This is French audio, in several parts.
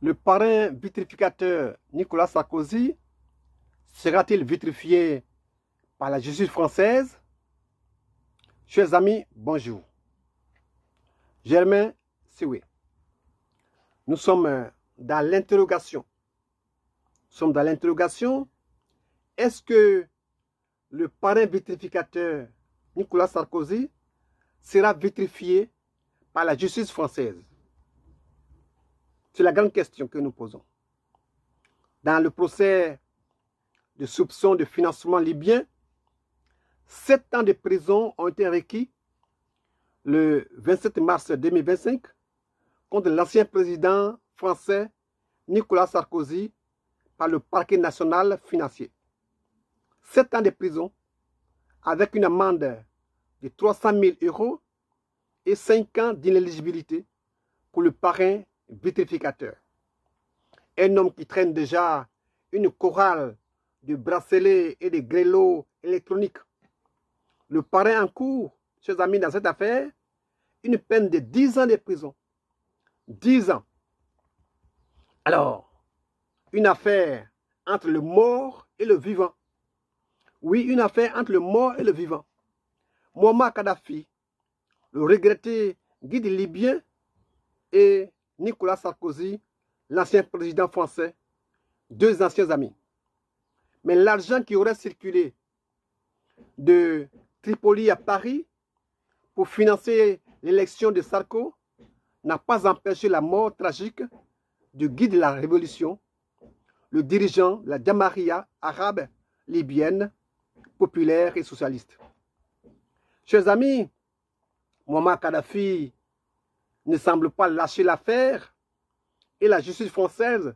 Le parrain vitrificateur Nicolas Sarkozy sera-t-il vitrifié par la justice française? Chers amis, bonjour. Germain Siwe. Nous sommes dans l'interrogation. Est-ce que le parrain vitrificateur Nicolas Sarkozy sera vitrifié par la justice française? C'est la grande question que nous posons. Dans le procès de soupçon de financement libyen, 7 ans de prison ont été requis le 27 mars 2025 contre l'ancien président français Nicolas Sarkozy par le parquet national financier. 7 ans de prison avec une amende de 300 000 € et 5 ans d'inéligibilité pour le parrain vitrificateur. Un homme qui traîne déjà une chorale de bracelets et de grelots électroniques. Le parrain en cours, chers amis, dans cette affaire, une peine de 10 ans de prison. 10 ans. Alors, une affaire entre le mort et le vivant. Oui, une affaire entre le mort et le vivant. Muammar Kadhafi, le regretté guide libyen, et Nicolas Sarkozy, l'ancien président français, 2 anciens amis. Mais l'argent qui aurait circulé de Tripoli à Paris pour financer l'élection de Sarko n'a pas empêché la mort tragique du guide de la révolution, le dirigeant de la Jamaria arabe libyenne, populaire et socialiste. Chers amis, Muammar Kadhafi ne semble pas lâcher l'affaire et la justice française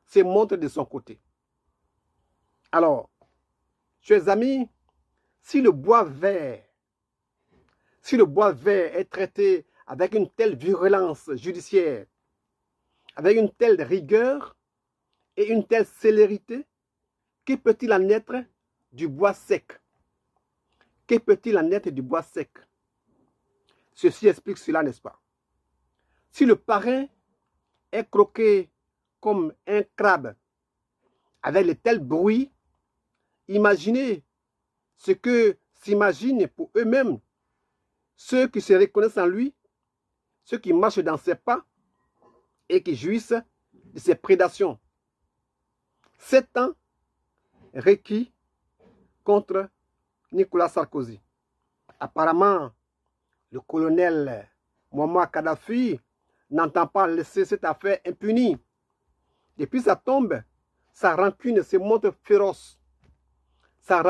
se montre de son côté. Alors, chers amis, si le bois vert est traité avec une telle virulence judiciaire, avec une telle rigueur et une telle célérité, que peut-il en être du bois sec? Que peut-il en être du bois sec? Ceci explique cela, n'est-ce pas? Si le parrain est croqué comme un crabe avec de tels bruits, imaginez ce que s'imaginent pour eux-mêmes ceux qui se reconnaissent en lui, ceux qui marchent dans ses pas et qui jouissent de ses prédations. 7 ans requis contre Nicolas Sarkozy. Apparemment, le colonel Muammar Kadhafi n'entend pas laisser cette affaire impunie. Depuis sa tombe, sa rancune se montre féroce. 7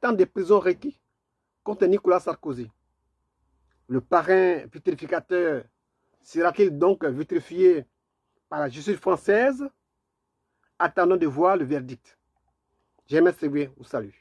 ans de prison requis contre Nicolas Sarkozy. Le parrain vitrificateur sera-t-il donc vitrifié par la justice française? Attendons de voir le verdict. Germain Siwe vous salue.